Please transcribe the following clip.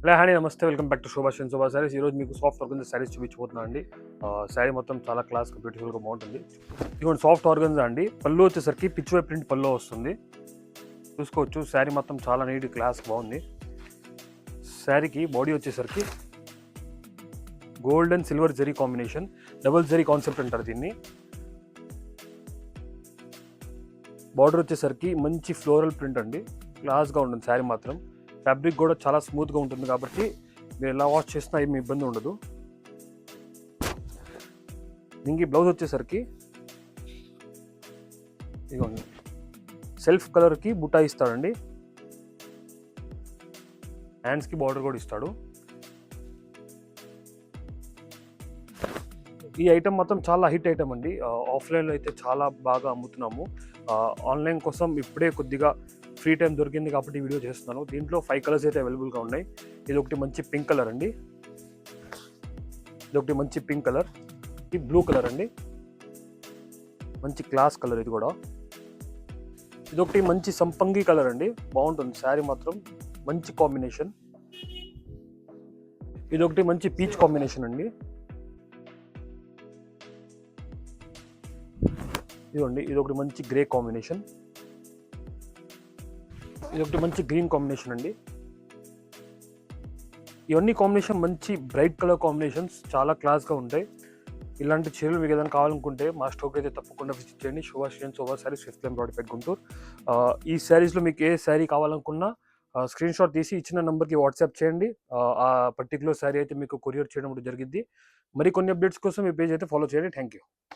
Hello hi నమస్తే welcome back to శోభా షన్ శోభా సారీస్. ఈరోజు మీకు సాఫ్ట్ ఆర్గన్జా సారీస్ చూపించబోతున్నా అండి. శారీ మొత్తం చాలా క్లాస్గా బ్యూటిఫుల్గా బాగుంటుంది. ఇదిగోండి సాఫ్ట్ ఆర్గన్జా అండి. పళ్ళు వచ్చేసరికి పిచ్ వై ప్రింట్ పళ్ళు వస్తుంది. చూసుకోవచ్చు శారీ మొత్తం చాలా నీట్ క్లాస్ బాగుంది. శారీకి బాడీ వచ్చేసరికి gold and silver zari combination, double zari concept అంటారు దీన్ని. బార్డర్ వచ్చేసరికి మంచి ఫ్లోరల్ ప్రింట్ అండి, క్లాస్గా ఉంటుంది శారీ మాత్రం. ఫ్యాబ్రిక్ కూడా చాలా స్మూత్గా ఉంటుంది కాబట్టి మీరు ఎలా వాష్ చేసినా ఏమి ఇబ్బంది ఉండదు. దీనికి బ్లౌజ్ వచ్చేసరికి ఇదిగోండి సెల్ఫ్ కలర్కి బుట్టా ఇస్తాడండి, హ్యాండ్స్కి బార్డర్ కూడా ఇస్తాడు. ఈ ఐటమ్ మొత్తం చాలా హిట్ ఐటమ్ అండి. ఆఫ్లైన్లో అయితే చాలా బాగా అమ్ముతున్నాము. ఆన్లైన్ కోసం ఇప్పుడే కొద్దిగా ఫ్రీ టైం దొరికింది కాబట్టి వీడియో చేస్తున్నాను. దీంట్లో 5 కలర్స్ అయితే అవైలబుల్గా ఉన్నాయి. ఇది ఒకటి మంచి పింక్ కలర్ అండి, ఇది ఒకటి మంచి పింక్ కలర్, ఇది బ్లూ కలర్ అండి, మంచి క్లాస్ కలర్. ఇది కూడా ఇది ఒకటి మంచి సంపంగి కలర్ అండి, బాగుంటుంది శారీ మాత్రం, మంచి కాంబినేషన్. ఇది ఒకటి మంచి పీచ్ కాంబినేషన్ అండి. ఇదిగోండి ఇది ఒకటి మంచి గ్రే కాంబినేషన్, ఇది ఒకటి మంచి గ్రీన్ కాంబినేషన్ అండి. ఇవన్నీ కాంబినేషన్ మంచి బ్రైట్ కలర్ కాంబినేషన్స్, చాలా క్లాస్గా ఉంటాయి. ఇలాంటి చీరలు మీకు ఏదైనా కావాలనుకుంటే మా స్టోర్కి అయితే తప్పకుండా విజిట్ చేయండి. శోభా షన్ Shobha sarees 5th line road Guntur. ఈ శారీస్లో మీకు ఏ శారీ కావాలనుకున్నా స్క్రీన్ షాట్ తీసి ఇచ్చిన నెంబర్కి వాట్సాప్ చేయండి. ఆ పర్టికులర్ శారీ అయితే మీకు కొరియర్ చేయడం జరిగింది. మరి కొన్ని అప్డేట్స్ కోసం ఈ పేజ్ అయితే ఫాలో చేయండి. Thank you.